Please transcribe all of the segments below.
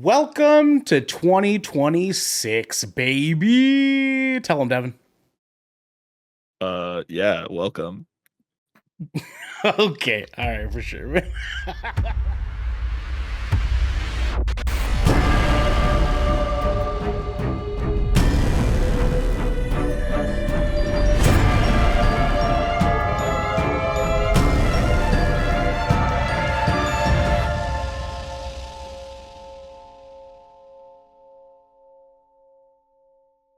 Welcome to 2026, baby. Tell him, Devin. Yeah, welcome. Okay, all right, for sure.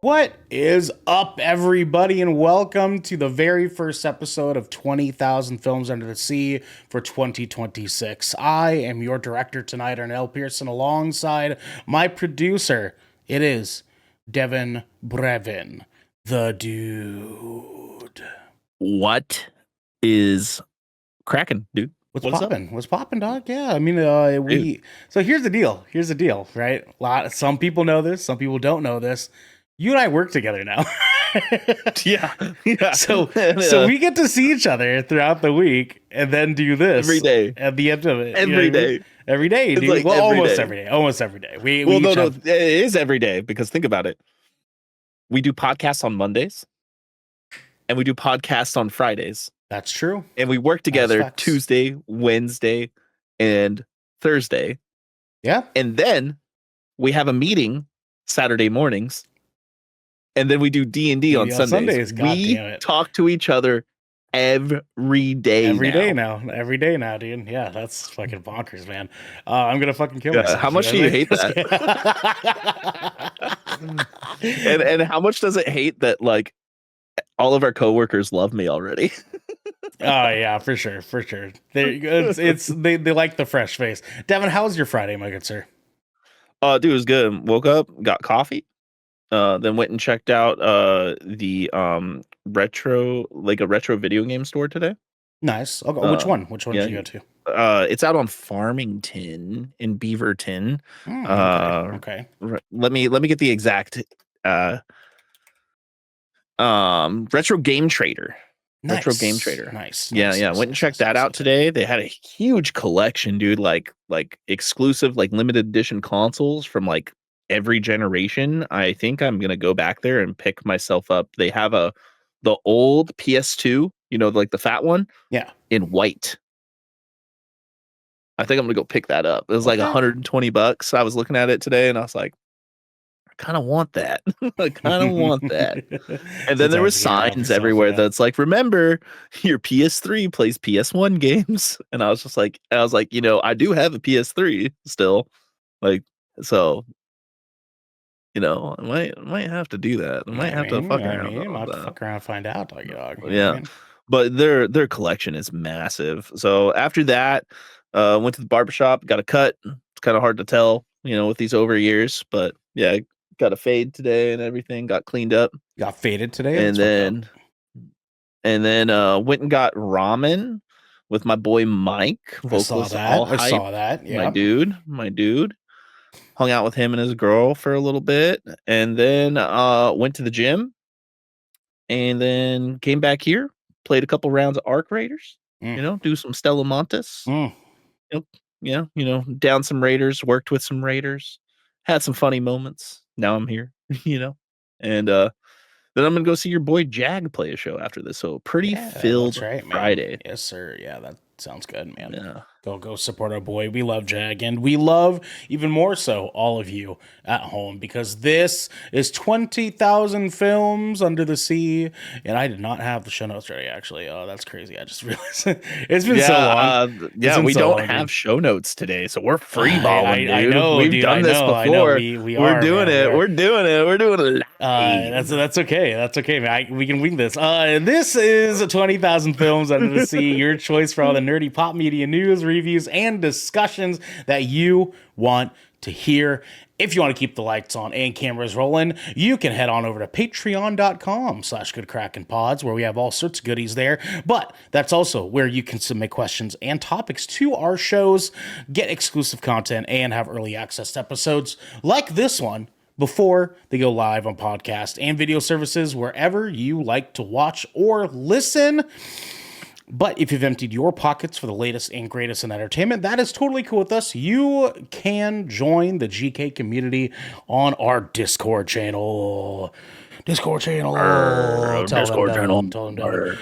What is up, everybody, and welcome to the very first episode of 20,000 Films Under the Sea for 2026. I am your director tonight, Ernell Pearson, alongside my producer. It is Devin Brevin, the dude. What is Kraken, dude? What's What's up? popping? What's popping, dog? Yeah, I mean, Dude. So here's the deal. Here's the deal, right? Some people know this. Some people don't know this. You and I work together now. Yeah. Yeah. So we get to see each other throughout the week and then do this Every day. at the end of it. Every day. Every day, It's dude. like Well, every almost day. every day. Almost every day. Well, We no, each no, have, it is every day because think about it. We do podcasts on Mondays and we do podcasts on Fridays. that's true. And we work together facts. Tuesday, Wednesday, and Thursday. Yeah. And then we have a meeting Saturday mornings. And then we do D&D on Sundays. God We damn it. talk to each other every day now. Every day now, dude. Yeah, that's fucking bonkers, man. I'm gonna fucking kill Yeah, myself. how much do you hate that? And how much does it hate that like all of our coworkers love me already? Oh yeah, for sure. They like the fresh face. Devin, how was your Friday, my good sir? Dude, it was good. Woke up, got coffee, then went and checked out the retro a retro video game store today. Nice. Okay, which one? Which one yeah, did you go to? It's out on Farmington in Beaverton. Okay. Let me get the exact retro game trader. Retro Game Trader. Nice. Yeah. Went and checked that out today. They had a huge collection, dude, like exclusive, like limited edition consoles from like every generation. I think I'm gonna go back there and pick myself up. They have the old PS2, like the fat one, Yeah. in white. I think I'm gonna go pick that up. It was like Okay. $120. I was looking at it today and I was like, I kind of want that. I kind of want that. And then there was signs everywhere that's like, remember, your PS3 plays PS1 games. And I was like, I do have a PS3 still. Like, so, I might have to do that. I might have to fuck around. You might have to fuck around and find out, dog. Yeah. But their collection is massive. So after that, went to the barbershop, got a cut. It's kind of hard to tell, with these over years, but yeah, got a fade today and everything, got cleaned up. Got faded today. And then went and got ramen with my boy Mike. I saw that. Yeah. My dude. Hung out with him and his girl for a little bit. And then went to the gym. And then came back here, played a couple rounds of Arc Raiders, do some Stella Montes. Down some Raiders, worked with some Raiders, had some funny moments. Now I'm here, and then I'm gonna go see your boy Jag play a show after this. So pretty filled Friday. Yes, sir. Yeah, that sounds good, man. Yeah. Go support our boy. We love Jag, and we love even more so all of you at home, because this is 20,000 Films Under the Sea, and I did not have the show notes ready. Actually, that's crazy. I just realized it's been so long. We don't have show notes today, so we're free balling, dude. I know, We've done this before. I know. We're doing it. We're doing it. That's okay. That's okay, man. We can wing this. This is 20,000 Films Under the Sea, your choice for all the nerdy pop media news, reviews, and discussions that you want to hear. If you want to keep the lights on and cameras rolling, you can head on over to patreon.com/goodkrakenpods, where we have all sorts of goodies there. But that's also where you can submit questions and topics to our shows, get exclusive content, and have early access to episodes like this one before they go live on podcast and video services wherever you like to watch or listen. But if you've emptied your pockets for the latest and greatest in entertainment, that is totally cool with us. You can join the GK community on our Discord channel. Discord channel. Tell them, Discord channel. Devin. Tell them, Devin.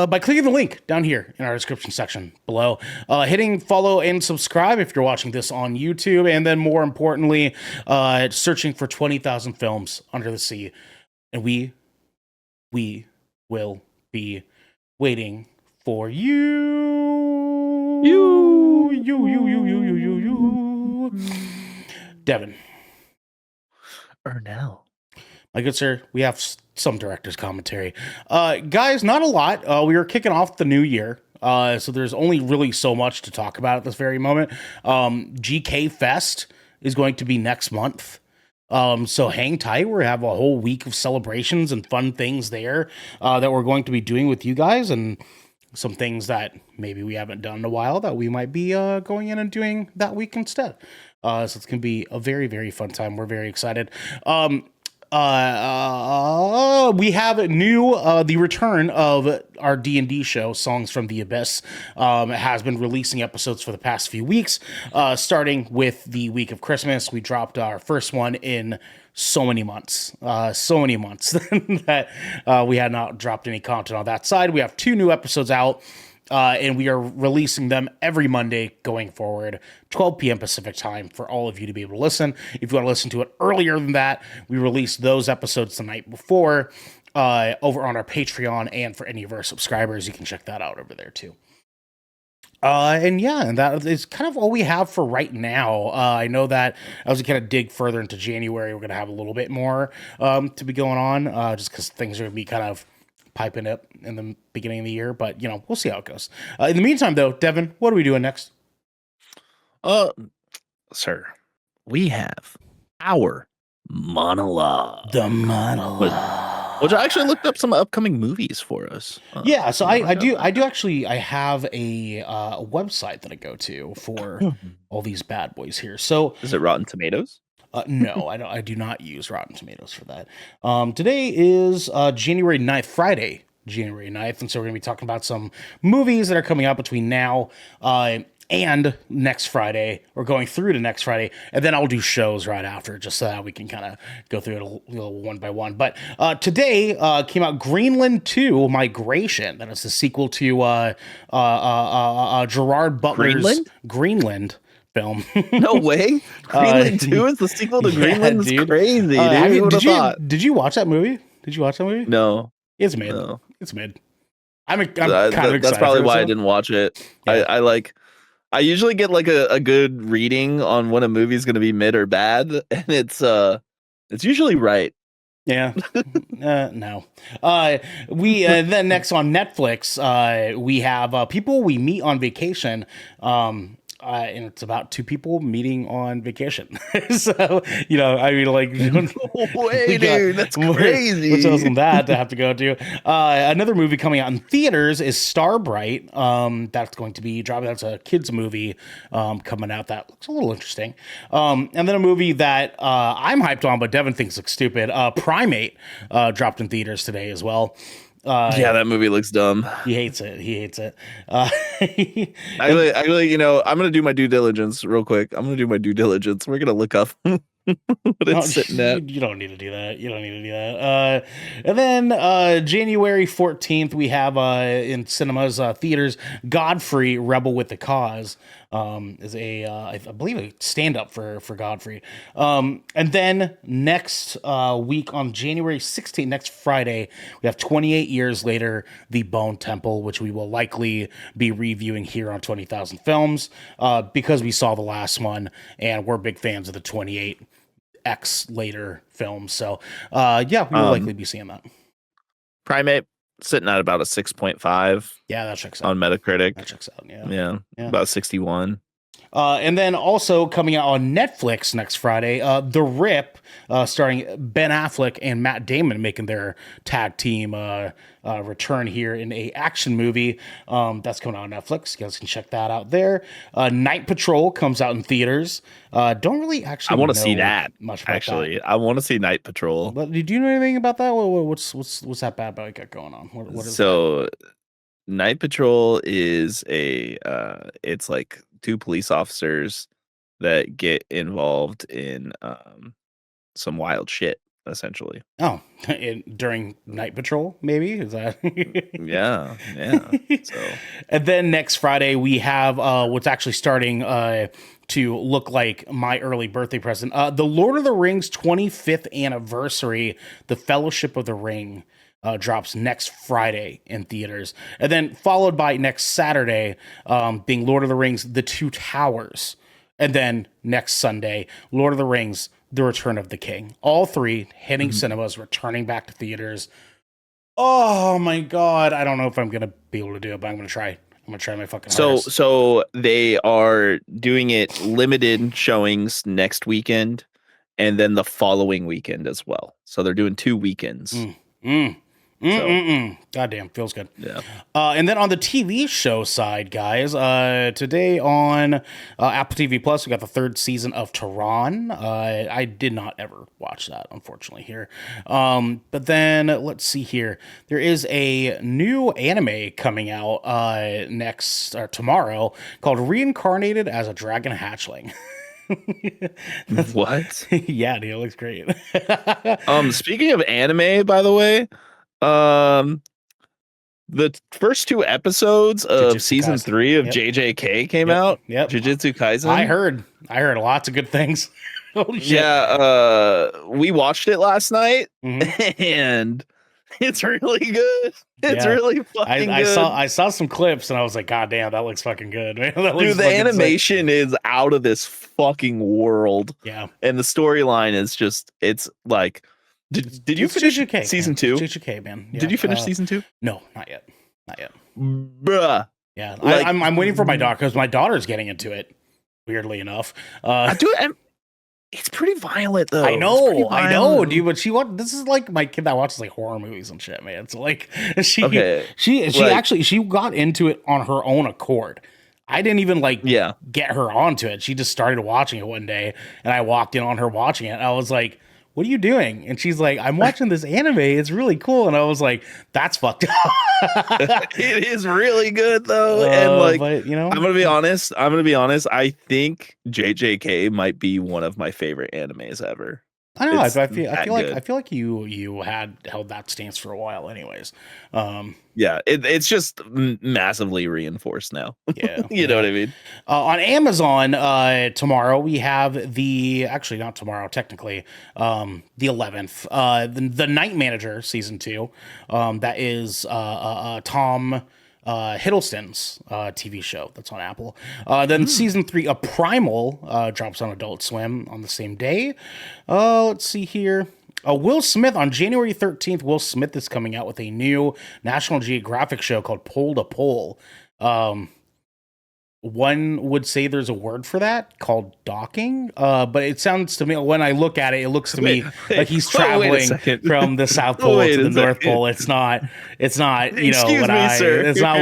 By clicking the link down here in our description section below, hitting follow and subscribe if you're watching this on YouTube, and then more importantly, searching for 20,000 films under the sea, and we will be waiting for you. Devin. Ernell. My good sir, we have some director's commentary. Guys, not a lot. We are kicking off the new year. So there's only really so much to talk about at this very moment. GK Fest is going to be next month. So hang tight. We have a whole week of celebrations and fun things there that we're going to be doing with you guys, and some things that maybe we haven't done in a while that we might be going in and doing that week instead. So it's going to be a very, very fun time. We're very excited. We have the return of our D&D show, Songs from the Abyss. It has been releasing episodes for the past few weeks, starting with the week of Christmas. We dropped our first one in so many months that we had not dropped any content on that side. We have 2 new episodes out. And we are releasing them every Monday going forward, 12 p.m. Pacific time, for all of you to be able to listen. If you want to listen to it earlier than that, we release those episodes the night before over on our Patreon, and for any of our subscribers, you can check that out over there too. And that is kind of all we have for right now. I know that as we kind of dig further into January, we're going to have a little bit more to be going on, just because things are going to be kind of piping up in the beginning of the year, but we'll see how it goes. In the meantime, though, Devin, what are we doing next? Sir, we have our monologue. The monologue, which I actually looked up some upcoming movies for us. Yeah, so I do actually. I have a website that I go to for all these bad boys here. So is it Rotten Tomatoes? No, I don't. I do not use Rotten Tomatoes for that. Today is January 9th, Friday, January 9th. And so we're going to be talking about some movies that are coming out between now and next Friday, or going through to next Friday. And then I'll do shows right after, just so that we can kind of go through it a little one by one. But today came out Greenland 2 Migration. That is the sequel to Gerard Butler's Greenland film. No way. Greenland 2 is the sequel to Greenland? It's crazy, dude. Did you watch that movie? No. It's mid. No. It's mid. I'm kind of excited. That's probably why I didn't watch it. Yeah. I usually get like a good reading on when a movie's going to be mid or bad, and it's usually right. Yeah. No. We then next on Netflix, we have People We Meet on Vacation. And it's about 2 people meeting on vacation. So, I mean, like, way, dude, that's crazy. Which else than that to have to go to? Another movie coming out in theaters is Starbright. That's going to be dropping. That's a kids movie coming out. That looks a little interesting. And then a movie that I'm hyped on, but Devin thinks looks stupid. Primate dropped in theaters today as well. Yeah, that movie looks dumb. He hates it. Actually, I'm gonna do my due diligence real quick. We're gonna look up what it's sitting at. You don't need to do that. And then January 14th, we have in cinemas, theaters, Godfrey, Rebel with the Cause. Is I believe a stand-up for Godfrey. And then next week on January 16th, next Friday, we have 28 Years Later, The Bone Temple, which we will likely be reviewing here on 20,000 Films because we saw the last one and we're big fans of the 28X later films. So we will likely be seeing that. Primate sitting at about a 6.5. Yeah, that checks out on Metacritic. That checks out. Yeah. About 61. And then also coming out on Netflix next Friday, The Rip, starring Ben Affleck and Matt Damon, making their tag team return here in a action movie. That's coming out on Netflix. You guys can check that out there. Night Patrol comes out in theaters. Don't really I actually want to know see that. much about Actually, that. I want to see Night Patrol. But did you know anything about that? What's that bad boy got going on? What is that? So Night Patrol is it's like two police officers that get involved in some wild shit, essentially. Oh, during Night Patrol, maybe is that? Yeah. So And then next Friday we have what's actually starting to look like my early birthday present. The Lord of the Rings 25th anniversary, The Fellowship of the Ring, drops next Friday in theaters, and then followed by next Saturday being Lord of the Rings: The Two Towers, and then next Sunday, Lord of the Rings: The Return of the King. All three hitting cinemas, returning back to theaters. Oh my god! I don't know if I'm gonna be able to do it, but I'm gonna try. I'm gonna try my fucking hardest. so they are doing it limited showings next weekend and then the following weekend as well. So they're doing 2 weekends. Goddamn, feels good. Yeah. And then on the TV show side, guys, today on Apple TV Plus, we got the 3rd season of Tehran. I did not ever watch that, unfortunately, here. But then let's see here. There is a new anime coming out next or tomorrow called Reincarnated as a Dragon Hatchling. What? Yeah, dude, it looks great. Speaking of anime, by the way, the first 2 episodes of Jujutsu season Kaisen. 3 of Yep. JJK came out. Yep. Jujutsu Kaisen. I heard lots of good things. Holy shit. Yeah, we watched it last night Mhm. and it's really good. It's Yeah. really fucking good. I saw some clips and I was like, God damn, that looks fucking good, man. That looks Dude, the fucking sick. animation is out of this fucking world. Yeah. And the storyline is just, it's like, did you It's finish JJK, season man. 2? It's JJK, man. Yeah. Did you finish season 2? No, not yet. Not yet. Bruh. Yeah. Like- I'm waiting for my daughter because my daughter's getting into it, weirdly enough. It's pretty violent though. I It's know, pretty violent. dude. But this is like my kid that watches like horror movies and shit, man. So like, she Like- actually she got into it on her own accord. I didn't even like Yeah. get her onto it. She just started watching it one day, and I walked in on her watching it. And I was like, "What are you doing?" And she's like, "I'm watching this anime. It's really cool." And I was like, "That's fucked up." It is really good though. And like, but you know, I'm gonna be honest. I think JJK might be one of my favorite animes ever. I don't know. It's I feel like good. I feel like you had held that stance for a while, anyways. Yeah, it's just massively reinforced now. Yeah, You know what I mean? On Amazon tomorrow we have actually not tomorrow technically, the 11th, the Night Manager season 2. That is Tom Hiddleston's TV show that's on Apple. Then season 3 of Primal drops on Adult Swim on the same day. Let's see here. Will Smith on January 13th. Will Smith is coming out with a new National Geographic show called Pole to Pole. One would say there's a word for that called docking, but it sounds to me, when I look at it, it looks to me like he's traveling from the South Pole to the North Pole. It's not, it's not what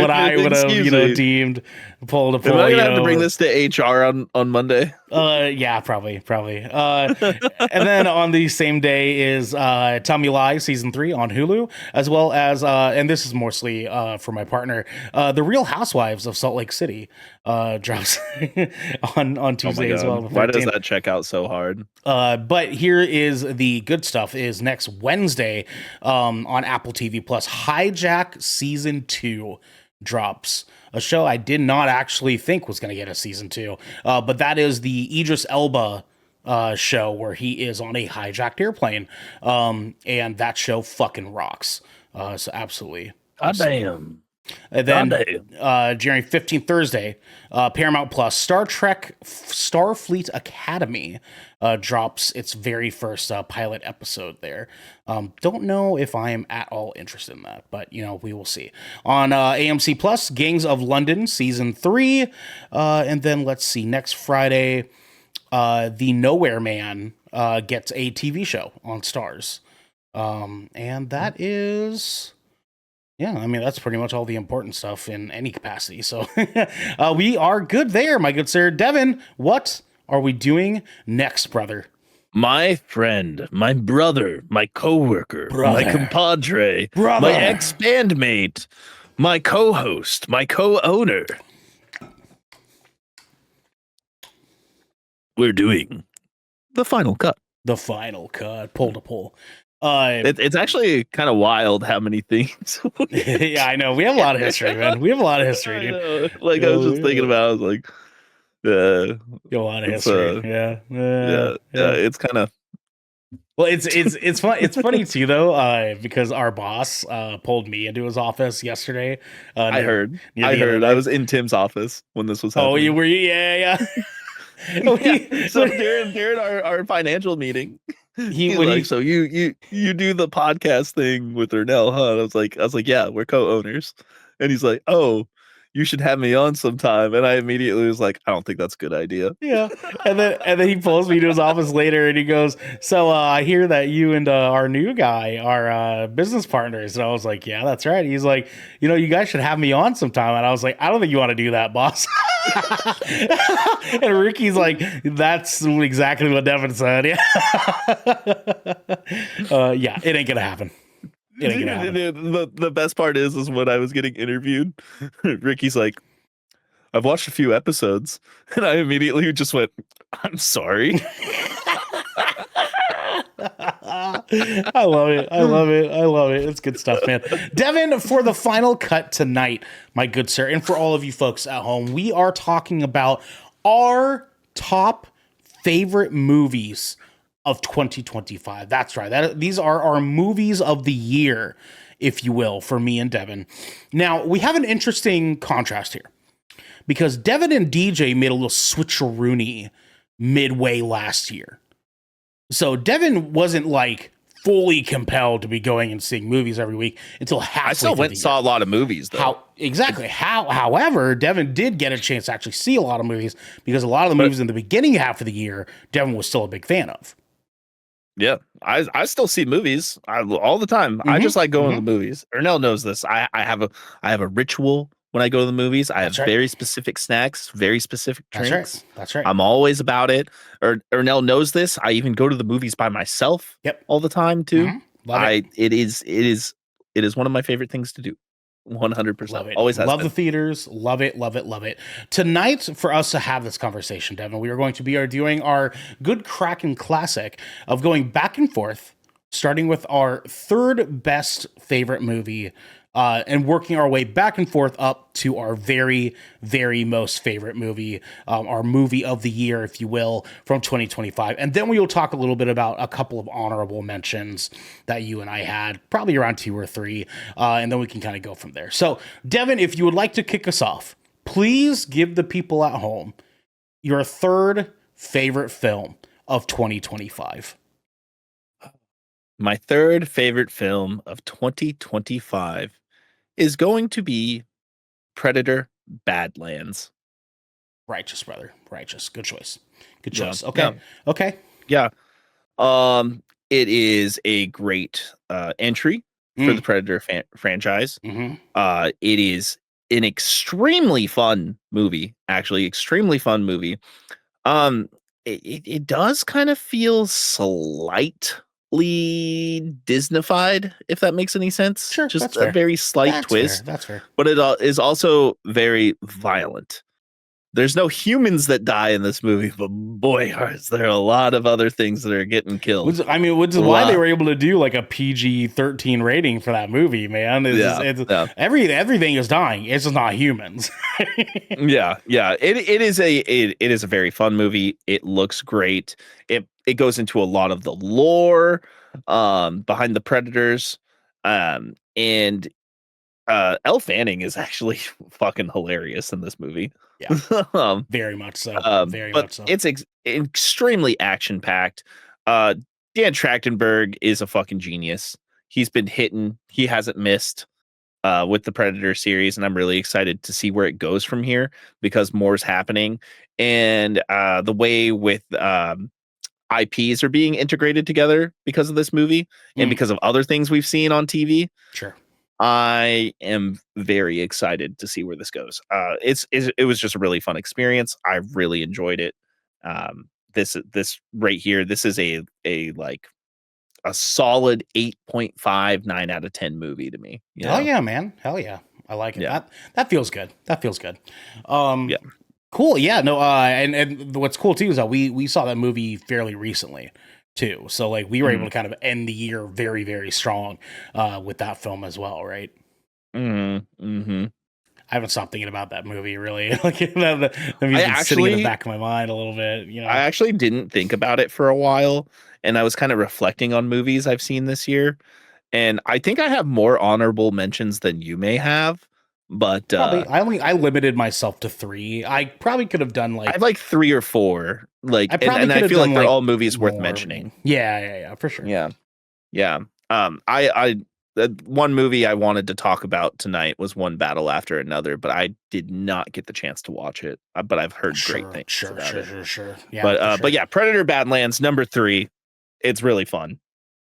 I would have, deemed pole to pole. Am I gonna have to bring this to HR on Monday? Yeah, probably. And then on the same day is Tell Me Lies season 3 on Hulu, as well as and this is mostly for my partner, The Real Housewives of Salt Lake City drops on Tuesday as well. Why does that check out so hard? But here is the good stuff: is next Wednesday on Apple TV Plus, Hijack season 2 drops. A show I did not actually think was going to get a season 2, but that is the Idris Elba show where he is on a hijacked airplane, and that show fucking rocks. So absolutely. God damn. And then Sunday. January 15th, Thursday, Paramount Plus, Star Trek Starfleet Academy drops its very first pilot episode there. Don't know if I am at all interested in that, but we will see. On AMC Plus, Gangs of London season 3, and then let's see, next Friday, The Nowhere Man gets a TV show on Stars, and that is. Yeah, I mean, that's pretty much all the important stuff in any capacity. So we are good there, my good sir. Devin, what are we doing next, brother? My friend, my brother, my coworker, my compadre, my ex-bandmate, my co-host, my co-owner. We're doing the final cut. The final cut, pull to pull. It's actually kind of wild how many things. Yeah, I know. We have a lot of history, man. We have a lot of history, dude. Like, I was just thinking about, I was like, a lot of history. Yeah. It's kind of. Well, it's fun. It's funny too, though, because our boss pulled me into his office yesterday. I heard. I was in Tim's office when this was happening. Oh, you were? Yeah. So during our financial meeting, so you do the podcast thing with Ernell, huh? And I was like, yeah, we're co-owners. And he's like, oh, you should have me on sometime. And I immediately was like, I don't think that's a good idea. Yeah. And then he pulls me to his office later and he goes, so I hear that you and our new guy are business partners. And I was like, yeah, that's right. He's like, you guys should have me on sometime. And I was like, I don't think you want to do that, boss. And Ricky's like, that's exactly what Devin said. Yeah. Yeah, it ain't gonna happen. The best part is when I was getting interviewed, Ricky's like, I've watched a few episodes, and I immediately just went, I'm sorry. I love it. It's good stuff, man. Devin, for the final cut tonight, my good sir, and for all of you folks at home, we are talking about our top favorite movies of 2025. That's right. These are our movies of the year, if you will, for me and Devin. Now, we have an interesting contrast here because Devin and DJ made a little switcheroony midway last year. So Devin wasn't like fully compelled to be going and seeing movies every week until halfway. I still went and saw a lot of movies, though. However, Devin did get a chance to actually see a lot of movies because a lot of the movies in the beginning half of the year, Devin was still a big fan of. Yeah, I still see movies all the time. Mm-hmm. I just like going to the movies. Ernell knows this. I have a ritual when I go to the movies. I have very specific snacks, very specific drinks. That's right. I'm always about it. Ernell knows this. I even go to the movies by myself. Yep. All the time too. Mm-hmm. Love it. It is one of my favorite things to do. 100%. Love it. Always has love been. The theaters. Love it. Tonight, for us to have this conversation, Devin, we are going to be doing our good Kraken classic of going back and forth, starting with our third best favorite movie, and working our way back and forth up to our very, very most favorite movie, our movie of the year, if you will, from 2025. And then we will talk a little bit about a couple of honorable mentions that you and I had, probably around 2 or 3, and then we can kind of go from there. So, Devin, if you would like to kick us off, please give the people at home your third favorite film of 2025. My third favorite film of 2025 is going to be Predator: Badlands. Righteous, brother. Righteous. Good choice. Okay. Yeah. It is a great entry for the Predator franchise. Mm-hmm. It is an extremely fun movie, actually. Extremely fun movie. It does kind of feel slightly Disneyfied, if that makes any sense. Sure, just a very slight twist. That's fair. But it is also very violent. There's no humans that die in this movie, but boy, is there a lot of other things that are getting killed. Which is why they were able to do like a PG-13 rating for that movie, man. Everything is dying. It's just not humans. Yeah. It is a very fun movie. It looks great. It goes into a lot of the lore behind the Predators, and Elle Fanning is actually fucking hilarious in this movie. Yeah, um, very much so. Very but much so. it's extremely action packed. Dan Trachtenberg is a fucking genius. He's been hitting. He hasn't missed with the Predator series, and I'm really excited to see where it goes from here because more's happening. And the way with IPs are being integrated together because of this movie and because of other things we've seen on TV. Sure. I am very excited to see where this goes. It was just a really fun experience. I really enjoyed it. This right here, this is a like a solid 8.5, 9 out of 10 movie to me. Oh yeah, man. Hell yeah. I like it. Yeah. That feels good. That feels good. Yeah. Cool. Yeah. No. And what's cool too is that we saw that movie fairly recently too. So like we were able to kind of end the year very very strong with that film as well, right? Mm-hmm. I haven't stopped thinking about that movie really. Like that movie's been sitting in the back of my mind a little bit. You know, I actually didn't think about it for a while, and I was kind of reflecting on movies I've seen this year, and I think I have more honorable mentions than you may have. But probably I limited myself to 3. I probably could have done I like have like 3 or 4. Like, I probably and could I have feel done like they're like all movies worth more. mentioning. Yeah, for sure. Yeah. Yeah. I one movie I wanted to talk about tonight was One Battle After Another, but I did not get the chance to watch it. But I've heard great things about it. Sure. Yeah, But yeah, Predator Badlands number 3. It's really fun.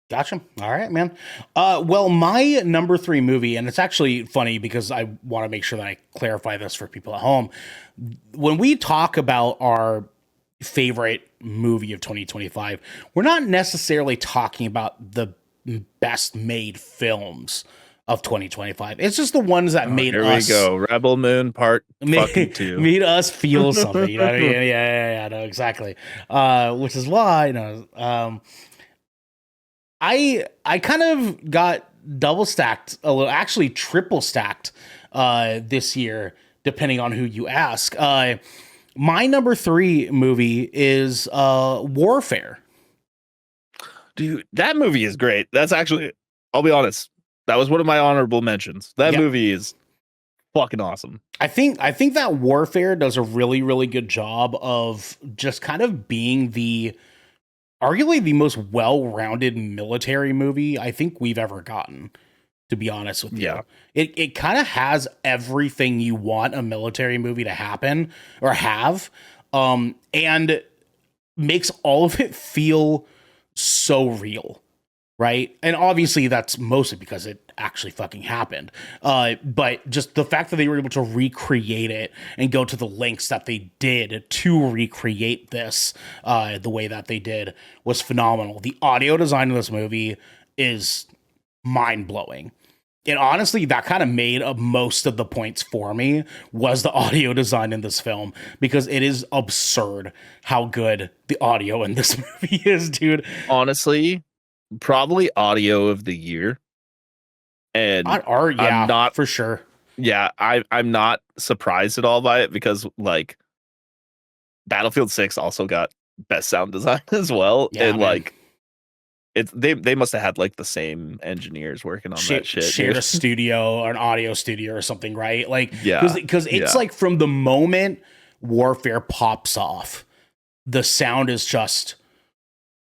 Gotcha. All right, man. Well, my number 3 movie, and it's actually funny because I want to make sure that I clarify this for people at home. When we talk about our favorite movie of 2025, we're not necessarily talking about the best made films of 2025. It's just the ones that made here us. Here we go. Rebel Moon Part fucking 2. Made us feel something. You know what I mean? Yeah. No, exactly. Which is why, you know, I kind of got double stacked a little, actually triple stacked this year, depending on who you ask. My number 3 movie is Warfare. Dude, that movie is great. That's actually, I'll be honest, that was one of my honorable mentions. That movie is fucking awesome. I think that Warfare does a really, really good job of just kind of being arguably the most well-rounded military movie I think we've ever gotten, to be honest with you. Yeah. It kind of has everything you want a military movie to happen or have, and makes all of it feel so real, right? And obviously that's mostly because it actually fucking happened. But just the fact that they were able to recreate it and go to the lengths that they did to recreate this the way that they did was phenomenal. The audio design of this movie is mind-blowing. And honestly, that kind of made most of the points for me was the audio design in this film, because it is absurd how good the audio in this movie is, dude. Honestly, probably audio of the year. And I'm not for sure. Yeah, I'm not surprised at all by it, because like Battlefield 6 also got best sound design as well. Yeah, and man. like they must have had like the same engineers working on that shit. Shared a studio or an audio studio or something, right? Like, yeah, because it's like from the moment Warfare pops off, the sound is just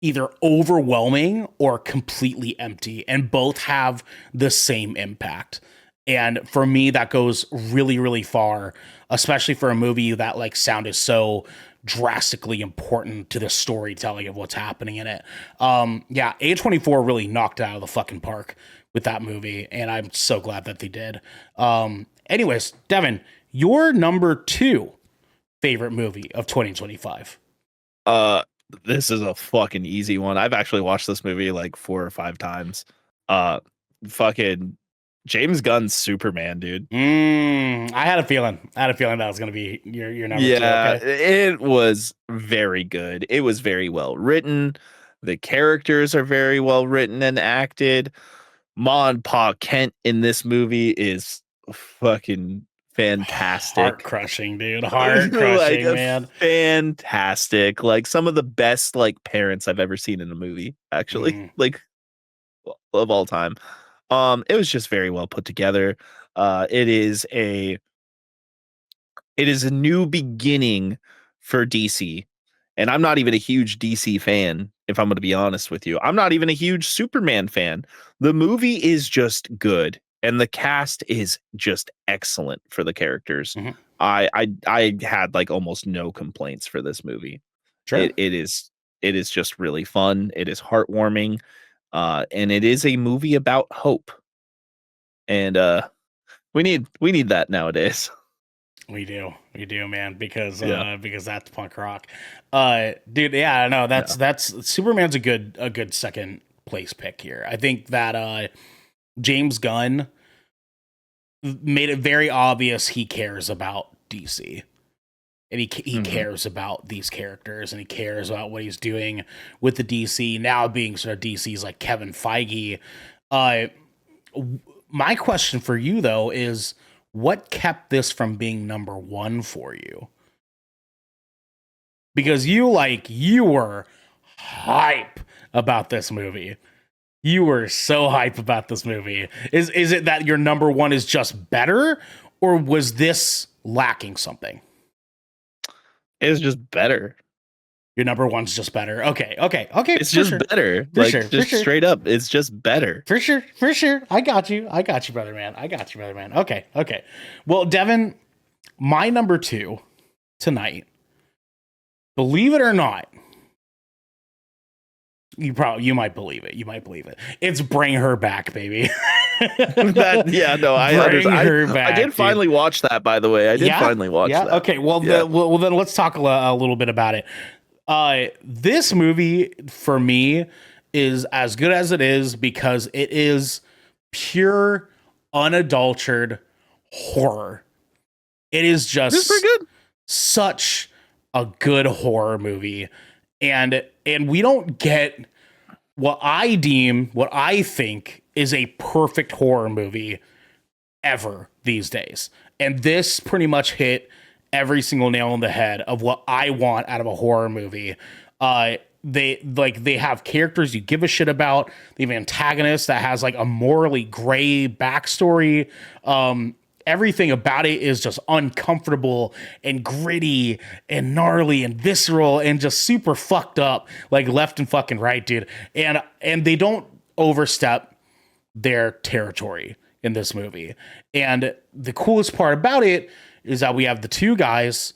either overwhelming or completely empty, and both have the same impact. And for me, that goes really, really far, especially for a movie that like sound is so drastically important to the storytelling of what's happening in it. Yeah, A24 really knocked it out of the fucking park with that movie, and I'm so glad that they did. Anyways, Devin, your number 2 favorite movie of 2025? This is a fucking easy one. I've actually watched this movie like 4 or 5 times. Fucking James Gunn's Superman, dude. I had a feeling that was going to be your number 2. Yeah, okay? It was very good. It was very well written. The characters are very well written and acted. Ma and Pa Kent in this movie is fucking fantastic. Heart crushing, dude. Heart crushing, like, man. Fantastic. Like some of the best like parents I've ever seen in a movie, actually. Like of all time. It was just very well put together. It is a new beginning for DC. And I'm not even a huge DC fan, if I'm going to be honest with you. I'm not even a huge Superman fan. The movie is just good, and the cast is just excellent for the characters. Mhm. I had like almost no complaints for this movie. Sure. It is just really fun. It is heartwarming, and it is a movie about hope. And we need that nowadays. We do, man, because Yeah. because that's punk rock. Dude, yeah, no, that's Superman's a good second place pick here. I think that James Gunn made it very obvious he cares about DC. And he cares about these characters, and he cares about what he's doing with the DC now being sort of DC's like Kevin Feige. My question for you though is, what kept this from being number one for you? Because you were hype about this movie. You were so hype about this movie. Is it that your number one is just better, or was this lacking something? It's just better. Your number one's just better. Okay. It's just better. For like sure, just straight up, it's just better. For sure. I got you, brother man. Okay. Well, Devin, my number two tonight, believe it or not, you might believe it. It's Bring Her Back, baby. I did finally watch that, by the way. I did finally watch that. Okay, well, then let's talk a little bit about it. This movie for me is as good as it is because it is pure, unadulterated horror. It is just such a good horror movie, and we don't get what I think is a perfect horror movie ever these days. And this pretty much hit every single nail on the head of what I want out of a horror movie. They have characters you give a shit about. They have an antagonist that has like a morally gray backstory. Everything about it is just uncomfortable and gritty and gnarly and visceral and just super fucked up, like left and fucking right, dude. And they don't overstep their territory in this movie. And the coolest part about it is that we have the two guys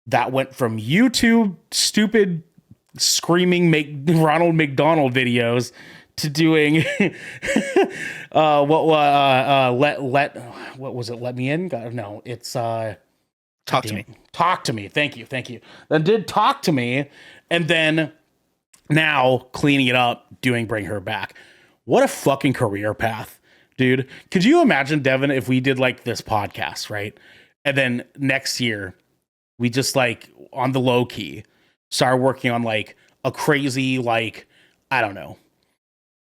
that went from YouTube stupid screaming Ronald McDonald videos to doing what was it? Let Me In? No, it's Talk to Me. Talk to Me. Thank you. Then did Talk to Me, and then now cleaning it up, doing Bring Her Back. What a fucking career path, dude. Could you imagine, Devin, if we did like this podcast, right? And then next year we just like on the low key start working on like a crazy, like, I don't know,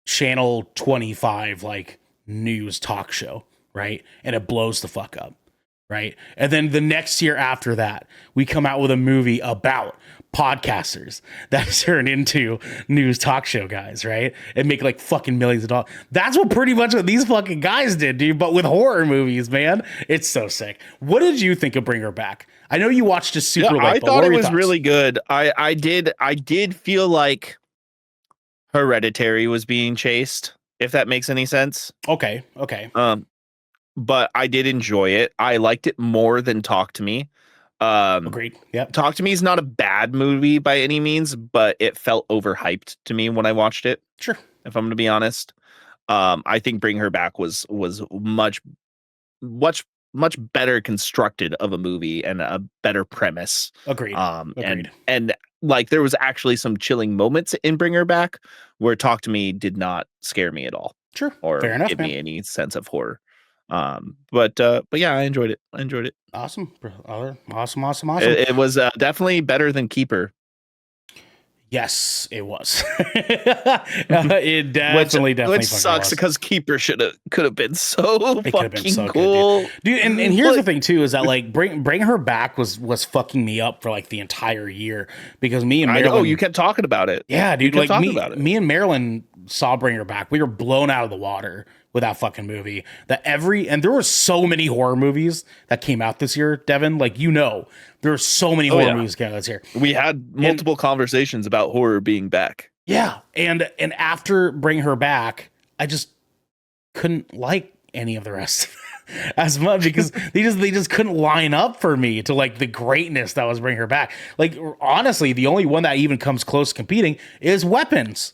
Channel 25 like news talk show, right? And it blows the fuck up, right? And then the next year after that, we come out with a movie about podcasters that turn into news talk show guys, right? And make like fucking millions of dollars. That's what pretty much what these fucking guys did, dude, but with horror movies, man. It's so sick. What did you think of Bring Her Back? I know you watched it super late. I thought it was really good. I did feel like Hereditary was being chased, if that makes any sense. Okay. But I did enjoy it. I liked it more than Talk to Me. Agreed. Yep. Talk to Me is not a bad movie by any means, but it felt overhyped to me when I watched it. Sure. If I'm going to be honest, I think Bring Her Back was much better constructed of a movie and a better premise. Agreed. And like there was actually some chilling moments in Bring Her Back where Talk to Me did not scare me at all. Sure. Or fair enough, give man. me any sense of horror. But yeah, I enjoyed it. Awesome. Awesome. It was definitely better than Keeper. Yes, it was. It definitely which sucks because Keeper could have been so fucking cool, dude. And here's the thing too is that like Bring Her Back was fucking me up for like the entire year because me and Marilyn, you kept talking about it. Yeah, dude. Like me and Marilyn saw Bring Her Back. We were blown out of the water with that fucking movie. And there were so many horror movies that came out this year, Devin. Like, there were so many horror movies came out this year. We had multiple conversations about horror being back. Yeah, and after Bring Her Back, I just couldn't like any of the rest as much because they just couldn't line up for me to like the greatness that was Bring Her Back. Like, honestly, the only one that even comes close to competing is Weapons.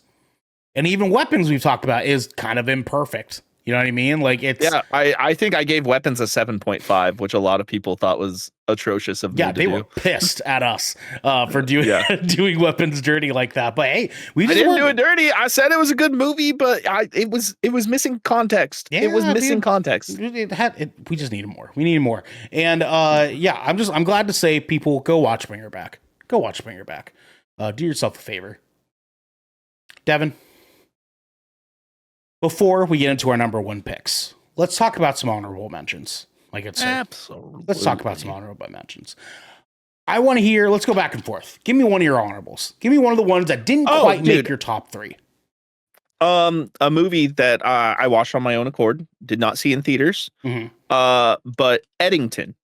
And even Weapons we've talked about is kind of imperfect. You know what I mean? Like, it's... Yeah, I think I gave Weapons a 7.5, which a lot of people thought was atrocious of me to do. Yeah, they were pissed at us for doing Weapons dirty like that. But hey, I didn't do it dirty. I said it was a good movie, but it was missing context. Yeah, it was missing context. We just needed more. We needed more. And I'm glad to say, people, go watch Bring Her Back. Go watch Bring Her Back. Do yourself a favor. Devin, before we get into our number one picks, let's talk about some honorable mentions. Like it's absolutely. Let's talk about some honorable mentions. I want to hear. Let's go back and forth. Give me one of your honorables. Give me one of the ones that didn't quite make your top three. A movie that I watched on my own accord, did not see in theaters. But Eddington,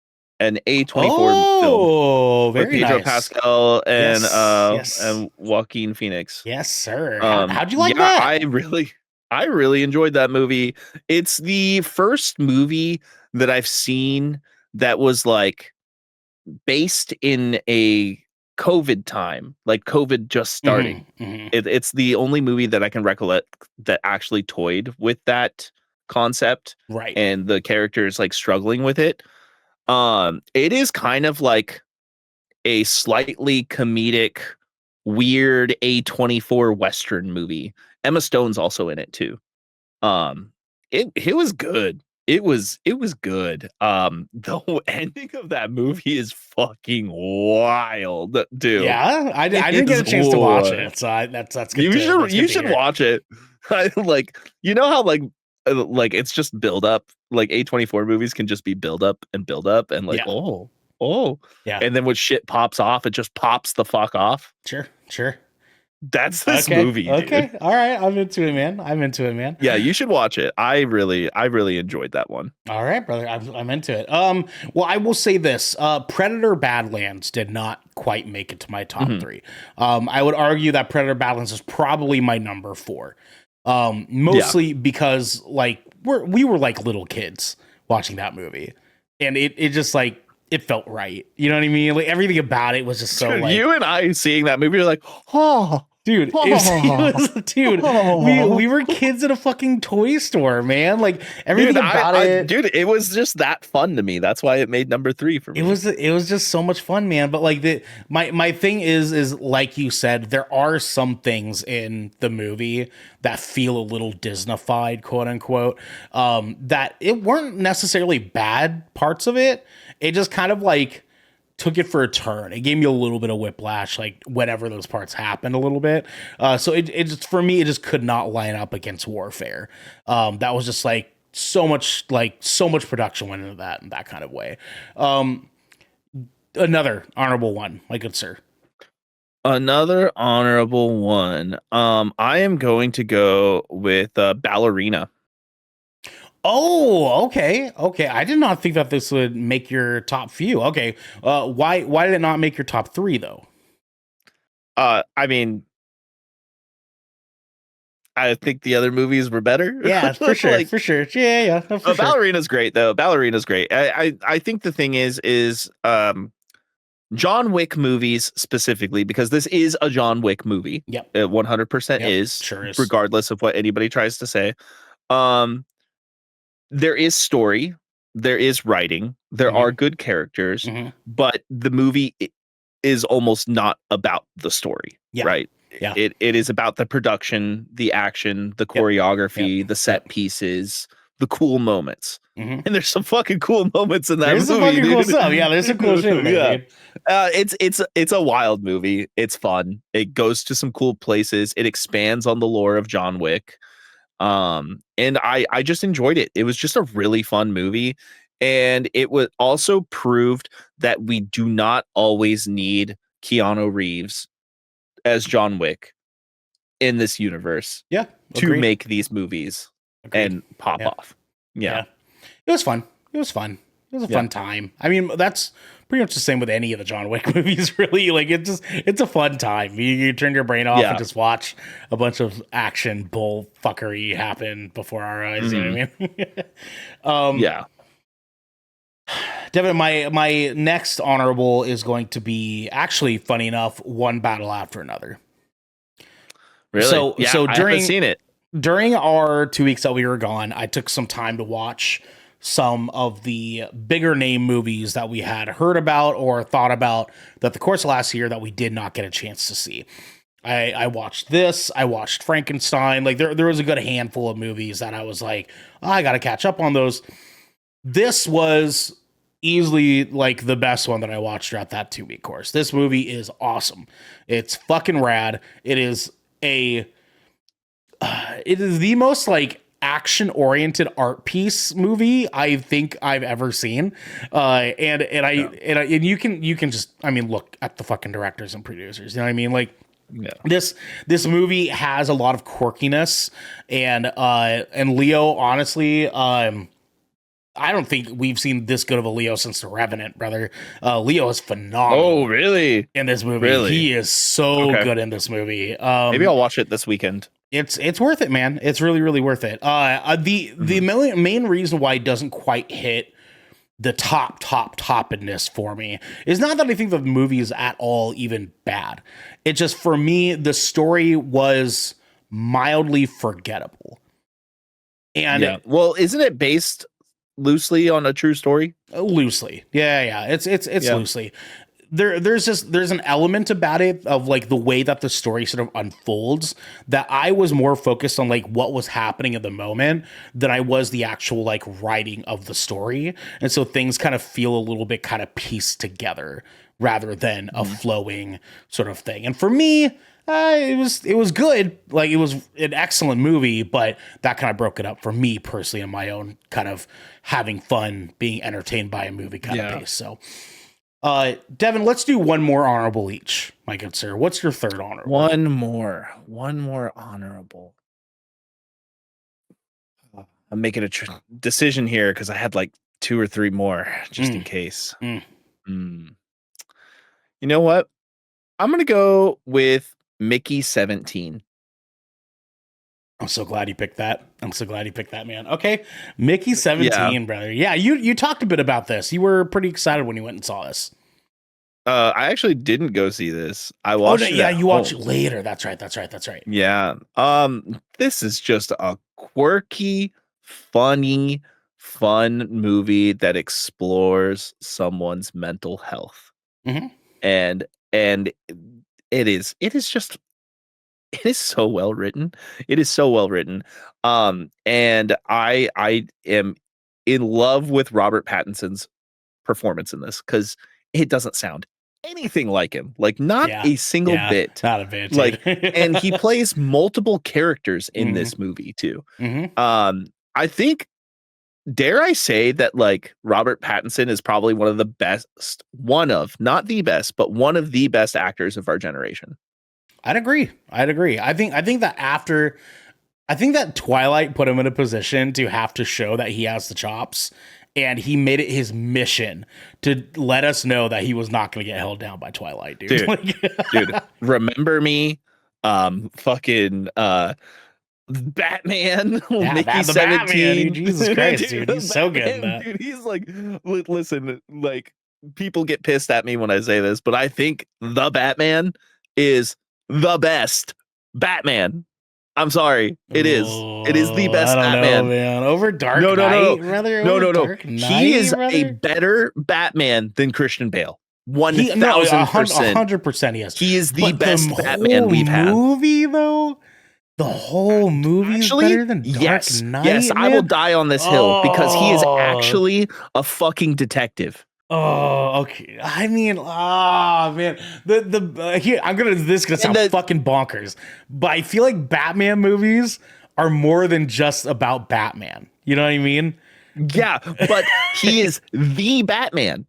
an A24 film very with Pedro nice. Pascal and and Joaquin Phoenix. Yes, sir. How'd you like that? I really enjoyed that movie. It's the first movie that I've seen that was like based in a COVID time, like COVID just starting. It's the only movie that I can recollect that actually toyed with that concept, right? And the characters like struggling with it. It is kind of like a slightly comedic, weird A24 Western movie. Emma Stone's also in it too. It was good. It was good. The ending of that movie is fucking wild, dude. Yeah, I didn't get a chance to watch it, so that's good. You should watch it. Like, you know how like it's just build up. Like A24 movies can just be build up and like yeah, and then when shit pops off, it just pops the fuck off. Sure. That's this movie, dude. Okay, all right, I'm into it, man. Yeah, you should watch it. I really enjoyed that one. All right, brother, I'm into it. Well, I will say this: Predator: Badlands did not quite make it to my top three. I would argue that Predator: Badlands is probably my number 4. Mostly because like we were like little kids watching that movie, and it just like it felt right. You know what I mean? Like everything about it was just so like you and I seeing that movie, you're like, oh. Dude, we were kids at a fucking toy store, man. Like everything about it. Dude, it was just that fun to me. That's why it made number 3 for me. It was just so much fun, man. But like my thing is like you said, there are some things in the movie that feel a little Disney-fied, quote unquote. That it weren't necessarily bad parts of it. It just kind of like took it for a turn. It gave me a little bit of whiplash, like whenever those parts happened a little bit. So it just, for me, it just could not line up against Warfare. That was just like so much production went into that in that kind of way. Another honorable one, my good sir. Another honorable one. I am going to go with Ballerina. Oh, okay. I did not think that this would make your top few. Okay. Why did it not make your top 3 though? I mean, I think the other movies were better. Yeah, for sure. Like, for sure. Yeah. Ballerina's great though. Ballerina's great. I think the thing is John Wick movies specifically, because this is a John Wick movie. Yep. It 100% is, sure is, regardless of what anybody tries to say. There is story, there is writing, there are good characters, but the movie is almost not about the story, right? Yeah. It is about the production, the action, the choreography, the set pieces, the cool moments. And there's some fucking cool moments in that movie. There's some fucking cool stuff. Yeah, there's some cool shit in there, dude. It's a wild movie. It's fun. It goes to some cool places. It expands on the lore of John Wick. And I just enjoyed it. It was just a really fun movie. And it was also proved that we do not always need Keanu Reeves as John Wick in this universe to make these movies. Agreed. and pop off. Yeah. It was fun. It was fun. It was a fun time. I mean, that's pretty much the same with any of the John Wick movies, really. Like, it's a fun time. You turn your brain off and just watch a bunch of action bull fuckery happen before our eyes. You know what I mean? Yeah. Devin, my next honorable is going to be, actually, funny enough, One Battle After Another. Really? So I haven't seen it. During our 2 weeks that we were gone, I took some time to watch some of the bigger name movies that we had heard about or thought about that the course of last year that we did not get a chance to see. I watched this. I watched Frankenstein. Like, there was a good handful of movies that I was like, oh, I got to catch up on those. This was easily like the best one that I watched throughout that 2-week course. This movie is awesome. It's fucking rad. It is the most like action-oriented art piece movie I think I've ever seen. And you can just, I mean, look at the fucking directors and producers. You know what I mean? Like, this movie has a lot of quirkiness, and Leo, honestly, I don't think we've seen this good of a Leo since The Revenant, brother. Leo is phenomenal. Oh, really? In this movie. Really? He is so good in this movie. Maybe I'll watch it this weekend. It's worth it, man. It's really, really worth it. The main reason why it doesn't quite hit the top in this for me is not that I think the movie is at all even bad. It just, for me, the story was mildly forgettable. And well, isn't it based loosely on a true story? Loosely. Yeah. It's loosely. There's an element about it of like the way that the story sort of unfolds that I was more focused on like what was happening at the moment than I was the actual like writing of the story. And so things kind of feel a little bit kind of pieced together rather than a flowing sort of thing. And for me, it was good. Like, it was an excellent movie, but that kind of broke it up for me personally in my own kind of having fun, being entertained by a movie kind of pace. So, Devin, let's do one more honorable each, my good sir. What's your third honorable? One more honorable. I'm making a decision here because I had like 2 or 3 more just in case. You know what? I'm going to go with Mickey 17. I'm so glad you picked that. Man. Okay. Mickey 17, brother. Yeah, you talked a bit about this. You were pretty excited when you went and saw this. I actually didn't go see this. I watched it. Yeah, you watched it later. That's right. Yeah. This is just a quirky, funny, fun movie that explores someone's mental health. And it is so well written. It is so well written. And I am in love with Robert Pattinson's performance in this because it doesn't sound anything like him. Like, not a single bit. Not a bit. Like, and he plays multiple characters in this movie too. I think, dare I say that, like, Robert Pattinson is probably one of the best, not the best, but one of the best actors of our generation. I'd agree. I think that Twilight put him in a position to have to show that he has the chops, and he made it his mission to let us know that he was not going to get held down by Twilight, dude. Dude, remember me? Fucking Batman, Mickey 17. Batman, Jesus Christ, dude, he's so good in that. Dude, he's like, listen, like, people get pissed at me when I say this, but I think the Batman is the best Batman. I'm sorry, it is. It is the best Batman. Man. Over Dark Knight, brother. No. He is a better Batman than Christian Bale. 1,000%. 100% he is. He is the best Batman we've had. The whole movie is better than Dark Knight. Yes, man? I will die on this hill because he is actually a fucking detective. Oh, okay. I mean, man, here this gonna sound fucking bonkers, but I feel like Batman movies are more than just about Batman. You know what I mean? Yeah, but he is the Batman.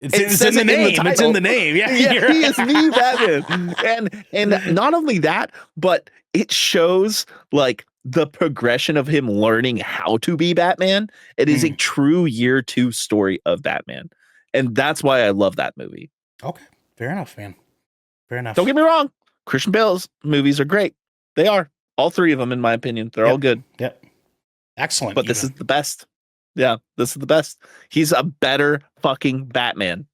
It's in the name. It's in the name. Yeah, he is the Batman. And not only that, but it shows like the progression of him learning how to be Batman. It is a true year 2 story of Batman. And that's why I love that movie. Okay. Fair enough, man. Fair enough. Don't get me wrong. Christian Bale's movies are great. They are. All 3 of them, in my opinion. They're all good. Yep. Excellent. But this is the best. Yeah, this is the best. He's a better fucking Batman.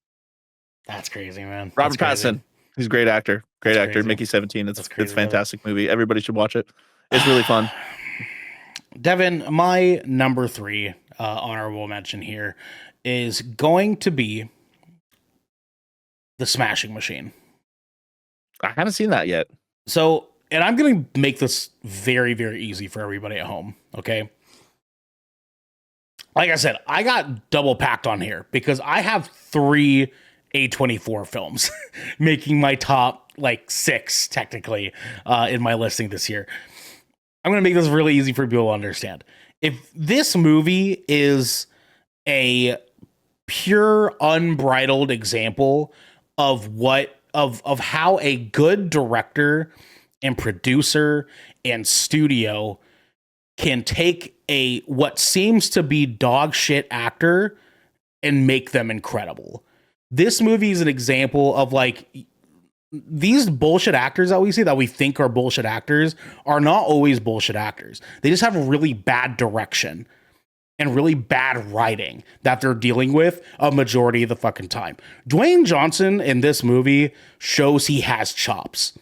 That's crazy, man. Robert Pattinson. He's a great actor. Great actor. Crazy. Mickey 17. It's crazy, a fantastic movie. Everybody should watch it. It's really fun. Devin, my number 3 honorable mention here is going to be The Smashing Machine. I haven't seen that yet. So, and I'm going to make this very, very easy for everybody at home, okay? Like I said, I got double packed on here because I have 3 A24 films making my top, 6, technically, in my listing this year. I'm going to make this really easy for people to understand. If this movie is a pure, unbridled example of of how a good director and producer and studio can take what seems to be dog shit actor and make them incredible. This movie is an example of these bullshit actors that we see that we think are bullshit actors are not always bullshit actors. They just have really bad direction and really bad writing that they're dealing with a majority of the fucking time. Dwayne Johnson in this movie shows he has chops.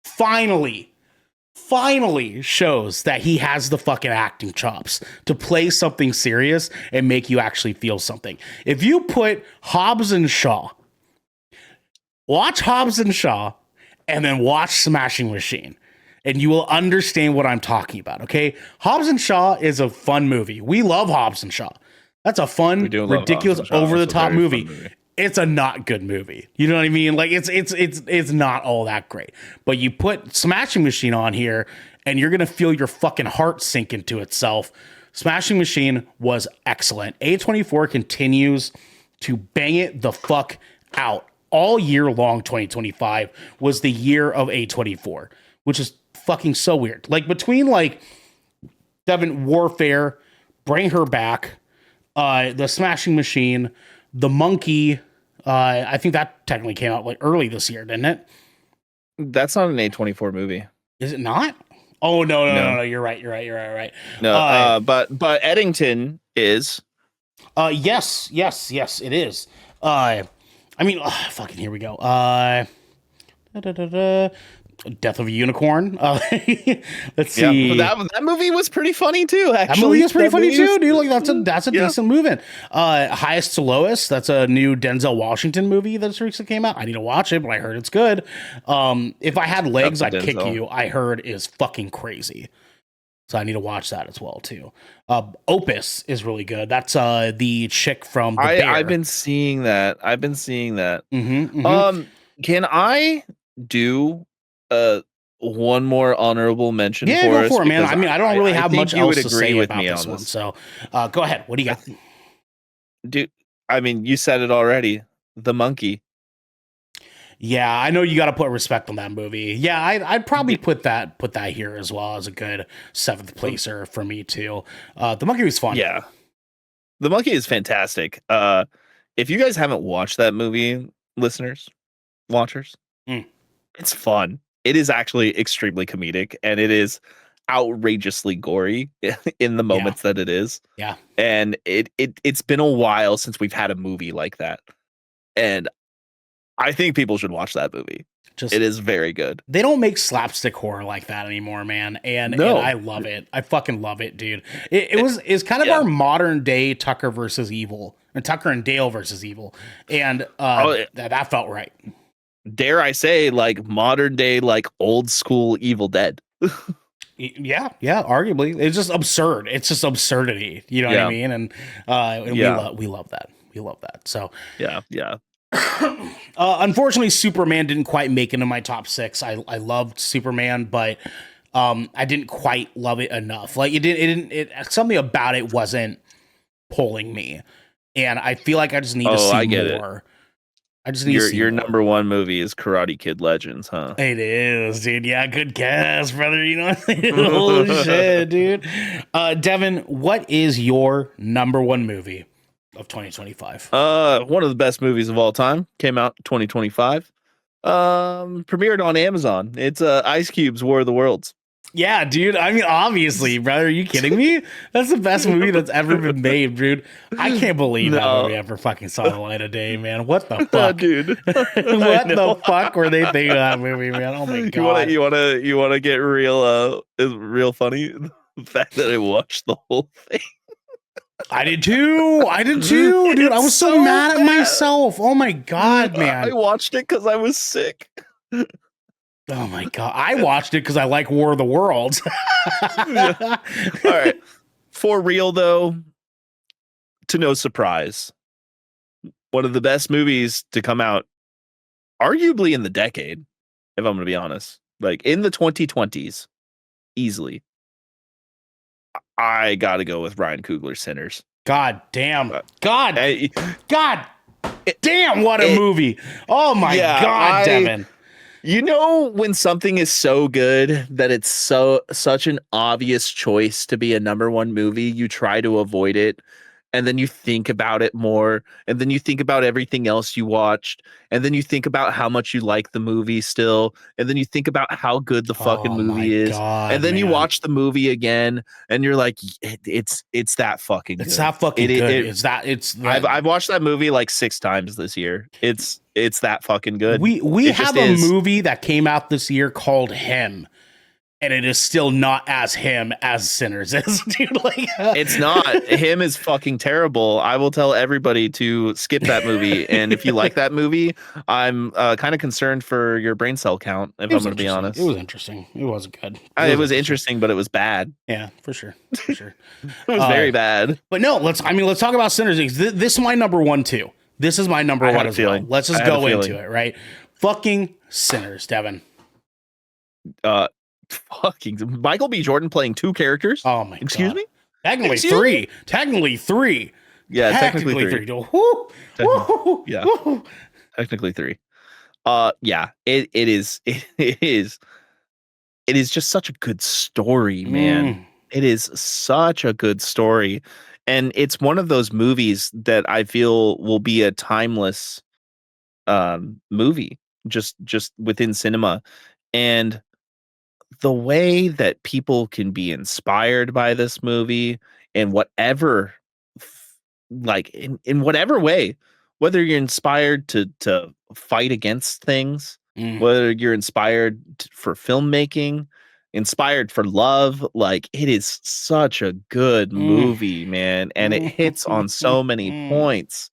Finally shows that he has the fucking acting chops to play something serious and make you actually feel something. If you put Hobbs and Shaw, watch Hobbs and Shaw, and then watch Smashing Machine, and you will understand what I'm talking about, okay? Hobbs and Shaw is a fun movie. We love Hobbs and Shaw. That's a fun, ridiculous, over-the-top movie. It's a not good movie. You know what I mean? It's not all that great. But you put Smashing Machine on here, and you're gonna feel your fucking heart sink into itself. Smashing Machine was excellent. A24 continues to bang it the fuck out. All year long, 2025 was the year of A24, which is fucking so weird. Between Devin, Warfare, Bring Her Back, The Smashing Machine, The Monkey, I think that technically came out early this year, didn't it? That's not an A24 movie. Is it not? Oh no. You're right. No, but Eddington is. Yes, it is. Fucking here we go. Death of a Unicorn. Let's see. Yeah, that movie was pretty funny too. Actually, that movie was pretty funny too, dude. That's a decent movie. Highest to Lowest. That's a new Denzel Washington movie that's recently came out. I need to watch it, but I heard it's good. If I Had Legs, I'd Kick You. I heard is fucking crazy. So I need to watch that as well too. Opus is really good. That's the chick from The Bear. I've been seeing that. Can I do one more honorable mention? Yeah, go for it, man. I don't really have much else to say with about me this on one. So go ahead. What do you got? Dude, you said it already. The Monkey. Yeah, I know you got to put respect on that movie. Yeah, I'd probably put that here as well as a good 7th placer for me too. The Monkey was fun. Yeah, The Monkey is fantastic. If you guys haven't watched that movie, watchers, it's fun. It is actually extremely comedic, and it is outrageously gory in the moments that it is. Yeah, and it's been a while since we've had a movie like that, and I think people should watch that movie. It is very good. They don't make slapstick horror like that anymore, man. And I love it. I fucking love it, dude. It's kind of our modern day Tucker versus Evil, and Tucker and Dale versus Evil, and that felt right. Dare I say, modern day, old school Evil Dead. Yeah, arguably. It's just absurd. It's just absurdity. You know what I mean? And we love that. We love that. So yeah. Unfortunately, Superman didn't quite make it into my top 6. I loved Superman, but I didn't quite love it enough. Something about it wasn't pulling me, and I feel like I just need to see more. I just need to see Your more. number one movie is Karate Kid Legends, huh? It is, dude. Yeah, good guess, brother. You know what I'm saying? Holy shit, dude. Devin, what is your number one movie of 2025? One of the best movies of all time. Came out 2025. Premiered on Amazon. It's Ice Cube's War of the Worlds. Yeah, dude. I mean, obviously, brother. Are you kidding me? That's the best movie that's ever been made, dude. I can't believe that movie No, ever fucking saw the light of day, man. What the fuck? dude. I What the know. fuck were they thinking of that movie, man? Oh my god. You wanna get real funny? The fact that I watched the whole thing. I did too. I did too, dude. I It's was so so mad at bad. myself. Oh my god, I man. watched it because I was sick. Oh my god. I watched it because I like War of the Worlds. Yeah. All right. For real though, to no surprise, one of the best movies to come out, arguably in the decade, if I'm going to be honest, like in the 2020s, easily. I got to go with Ryan Coogler's Sinners. God damn. Uh, God. I- God damn, what a movie. Oh my Yeah, god, Devin. You know when something is so good that it's such an obvious choice to be a number one movie, you try to avoid it, and then you think about it more, and then you think about everything else you watched, and then you think about how much you like the movie still, and then you think about how good the fucking Oh my movie is, god, and then you man. watch the movie again, and you're like, it's that fucking It's good. that fucking good. It, It's that I've watched that movie like 6 times this year. It's that fucking good. we It have just a is. movie that came out this year called Him, and it is still not as him as Sinners is, dude. Like It's not. Him is fucking terrible. I will tell everybody to skip that movie. And if you like that movie, I'm kind of concerned for your brain cell count, if I'm going to be honest. It was interesting. It wasn't good. It was interesting, but it was bad. Yeah, for sure. For sure. It was very bad. But no, let's talk about Sinners. This is my number one too. This is my number I had one a as well. feeling. Let's just I had a go into feeling. it, right? Fucking Sinners, Devin. Fucking Michael B. Jordan playing 2 characters. Oh my Excuse god. me? Technically Excuse three. me? Technically three. Yeah, technically 3. Woo, woo, Yeah. woo. Technically 3. Yeah, it is just such a good story, man. It is such a good story. And it's one of those movies that I feel will be a timeless movie just within cinema. And the way that people can be inspired by this movie in whatever like in whatever way, whether you're inspired to fight against things, whether you're inspired for filmmaking, inspired for love, like it is such a good movie, man, and it hits on so many points.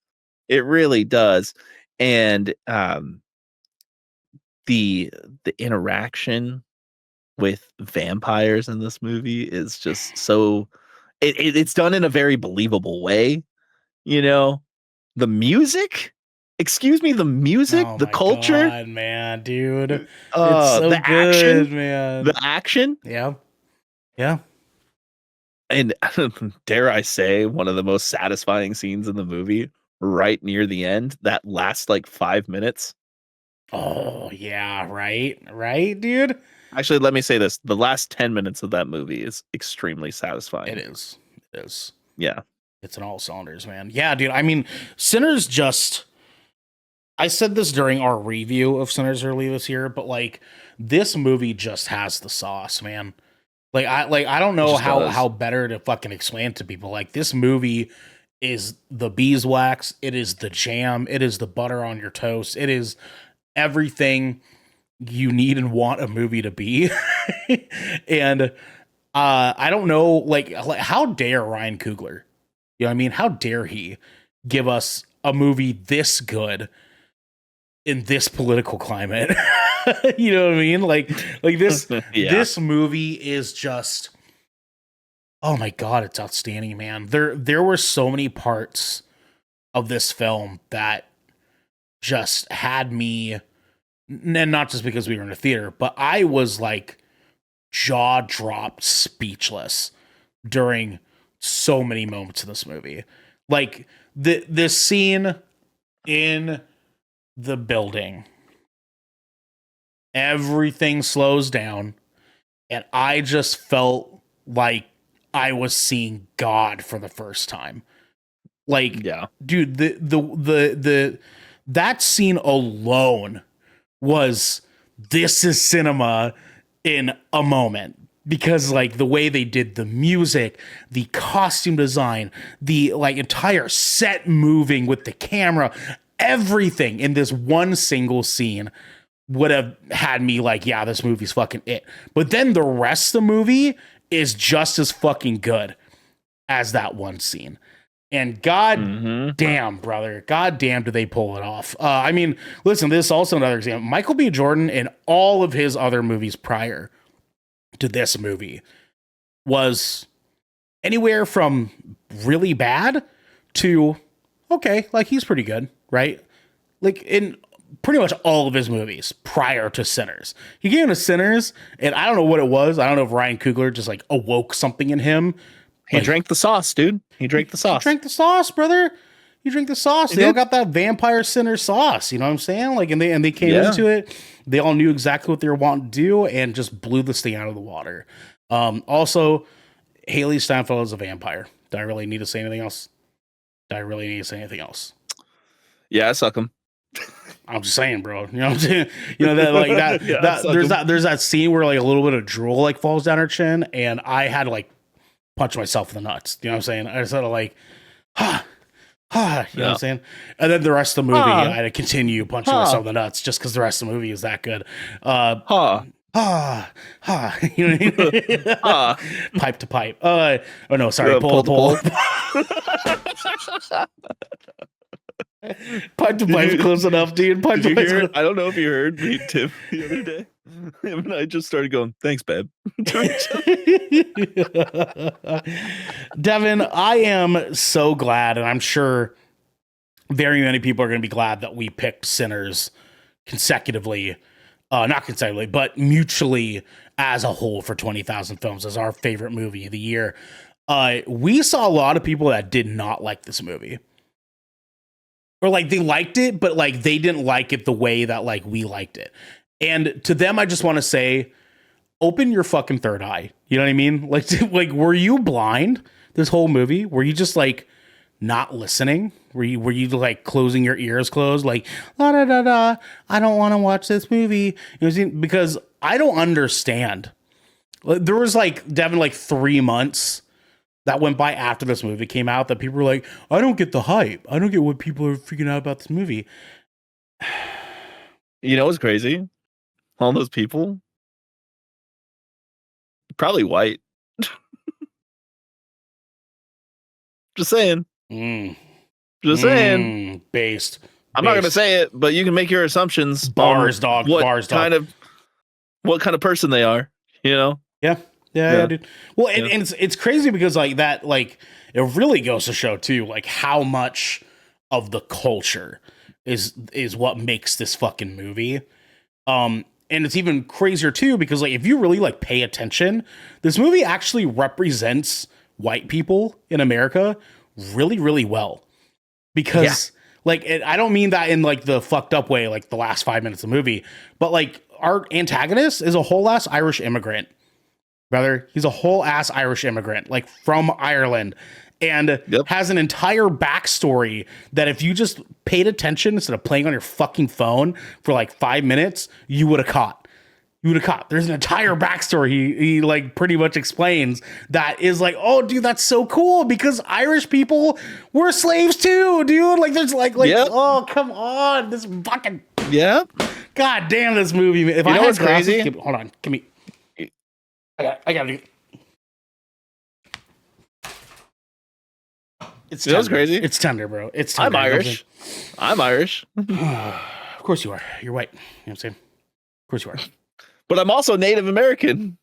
It really does. And the interaction with vampires in this movie is just so it's done in a very believable way, you know. The music, excuse me, the music, Oh the my culture, god, man, dude. It's so the good, action, man. the action, Yeah. Yeah. and dare I say, one of the most satisfying scenes in the movie, right near the end, that last like 5 minutes. Oh, yeah, right? Right, dude? Actually, let me say this: the last 10 minutes of that movie is extremely satisfying. It is. It is. Yeah. It's in all cylinders, man. Yeah, dude. I mean, Sinners just. I said this during our review of Sinners early this year, but like this movie just has the sauce, man. I don't know how better to fucking explain it to people. Like this movie is the beeswax, it is the jam, it is the butter on your toast, it is everything you need and want a movie to be. And I don't know, like how dare Ryan Coogler? You know what I mean? How dare he give us a movie this good in this political climate? You know what I mean? Like this this movie is just, oh my god, it's outstanding, man. There were so many parts of this film that just had me, and not just because we were in a theater, but I was like jaw dropped, speechless during so many moments of this movie. Like this scene in the building, everything slows down, and I just felt like I was seeing God for the first time. Like, Yeah. dude, the that scene alone was, this is cinema in a moment, because like the way they did the music, the costume design, the like entire set moving with the camera, everything in this one single scene would have had me like, yeah, this movie's fucking it. But then the rest of the movie is just as fucking good as that one scene. And god damn, brother, god damn, do they pull it off. I mean, listen, this is also another example. Michael B. Jordan, in all of his other movies prior to this movie, was anywhere from really bad to okay, like he's pretty good, right? Like in pretty much all of his movies prior to Sinners. He came to Sinners, and I don't know what it was. I don't know if Ryan Coogler just like awoke something in him. He drank the sauce, dude. He drank the sauce. He drank the sauce, brother. You drink the sauce. They all got that vampire sinner sauce. You know what I'm saying? Like, and they came into it. They all knew exactly what they were wanting to do and just blew this thing out of the water. Also, Haley Steinfeld is a vampire. Do I really need to say anything else? Yeah, I suck him. I'm just saying, bro. You know what I'm saying? You know that like that. Yeah, there's that scene where like a little bit of drool like falls down her chin, and I had to like punch myself in the nuts. You know what I'm saying? I just had to like, you know what I'm saying? And then the rest of the movie, I had to continue punching myself in the nuts just because the rest of the movie is that good. You know what I mean? Pipe to pipe. Oh no, sorry. Pull to pole. Pipe to pipe close enough, dude. Pipe to pipe. I don't know if you heard me, Tim, the other day. Him and I just started going, thanks, babe. Devin, I am so glad, and I'm sure very many people are going to be glad that we picked Sinners consecutively, not consecutively, but mutually as a whole for 20,000 Films as our favorite movie of the year. We saw a lot of people that did not like this movie. Or like they liked it, but like they didn't like it the way that like we liked it. And to them, I just want to say, open your fucking third eye. You know what I mean? Like, were you blind this whole movie? Were you just like not listening? Were you like closing your ears closed? Like, la da da da. I don't want to watch this movie. You know, because I don't understand. There was like Devin, like 3 months that went by after this movie came out that people were like, I don't get the hype. I don't get what people are freaking out about this movie. You know what's crazy? All those people, probably white. Just saying. Just saying. Based. I'm not going to say it, but you can make your assumptions. Bars, dog. Bars, dog. What kind of person they are, you know? Yeah, dude. Well, and it's crazy because like that, like it really goes to show too, like how much of the culture is what makes this fucking movie. And it's even crazier too because like if you really like pay attention, this movie actually represents white people in America really, really well. Because like I don't mean that in like the fucked up way, like the last 5 minutes of the movie, but like our antagonist is a whole ass Irish immigrant. Brother, he's a whole ass Irish immigrant, like from Ireland, and has an entire backstory that if you just paid attention instead of playing on your fucking phone for like 5 minutes, you would have caught. There's an entire backstory he like pretty much explains that is like, oh, dude, that's so cool because Irish people were slaves too, dude. Like, there's like, oh, come on, this fucking God damn, this movie. If I had glasses, crazy? Hold on, give me. I got it. It's tender. Crazy. It's tender, bro. It's tender. I'm Irish. Of course you are. You're white. You know what I'm saying? Of course you are. But I'm also Native American.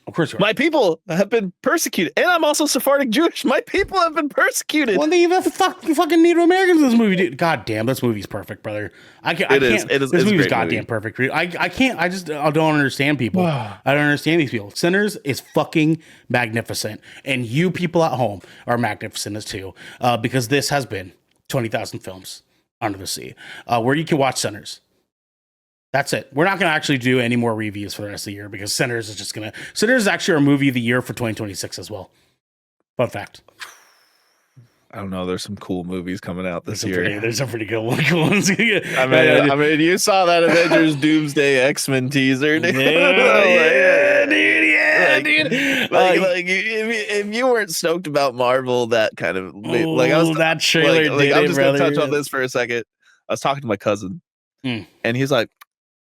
Of course you are. My people have been persecuted. And I'm also Sephardic Jewish. My people have been persecuted. Well, they even fucking Native Americans in this movie, dude. God damn, this movie's perfect, brother. This movie's goddamn perfect. I can't. I don't understand people. I don't understand these people. Sinners is fucking magnificent. And you people at home are magnificent as too. Because this has been 20,000 Films. Under the Sea, where you can watch Sinners. That's it. We're not going to actually do any more reviews for the rest of the year because Sinners is actually our movie of the year for 2026 as well. Fun fact. I don't know. There's some cool movies coming out this year. There's some pretty good ones. I mean, you saw that Avengers Doomsday X-Men teaser, dude. Dude. Like, if you weren't stoked about Marvel, that kind of that trailer. I'm just gonna touch on this for a second. I was talking to my cousin, and he's like,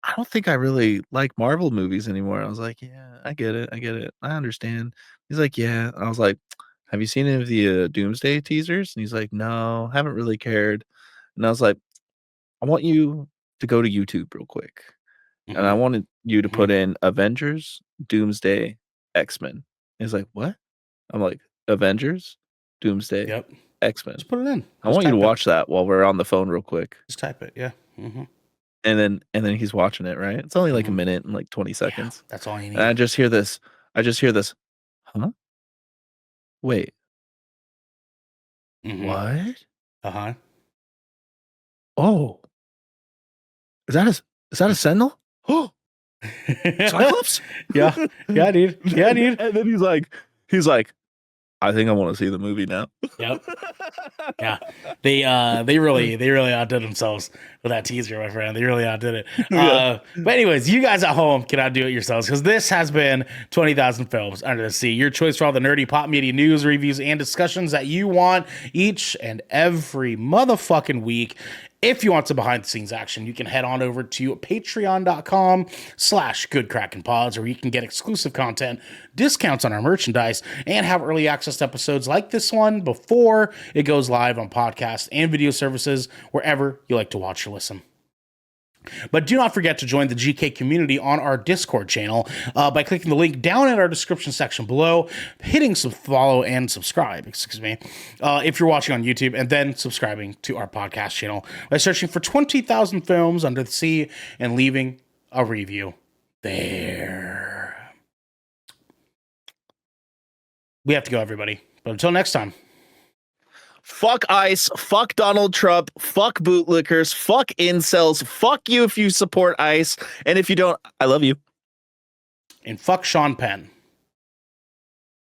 "I don't think I really like Marvel movies anymore." I was like, "Yeah, I get it. I understand." He's like, "Yeah." I was like, "Have you seen any of the Doomsday teasers?" And he's like, "No, haven't really cared." And I was like, "I want you to go to YouTube real quick, and I wanted you to put in Avengers, Doomsday, X-Men." He's like, "What?" I'm like, "Avengers, Doomsday, X-Men." Just put it in. I want you to watch that while we're on the phone real quick. Just type it, yeah. And then he's watching it, right? It's only like a minute and like 20 seconds. Yeah, that's all you need. And I just hear this. Huh? Wait. What? Uh-huh. Oh. Is that a Sentinel? Oh. Cyclops? Yeah, dude. Yeah, dude. And then he's like, I think I want to see the movie now. Yep. Yeah. They really outdid themselves with that teaser, my friend. They really outdid it. But anyways, you guys at home can outdo it yourselves because this has been 20,000 Films Under the Sea, your choice for all the nerdy pop media news, reviews, and discussions that you want each and every motherfucking week. If you want some behind the scenes action, you can head on over to patreon.com/goodkrakenpods, where you can get exclusive content, discounts on our merchandise, and have early access to episodes like this one before it goes live on podcast and video services wherever you like to watch or listen. But do not forget to join the GK community on our Discord channel by clicking the link down in our description section below, hitting follow and subscribe, if you're watching on YouTube, and then subscribing to our podcast channel by searching for 20,000 Films Under the Sea and leaving a review there. We have to go, everybody. But until next time. Fuck ICE, fuck Donald Trump, fuck bootlickers, fuck incels, fuck you if you support ICE, and if you don't, I love you. And fuck Sean Penn.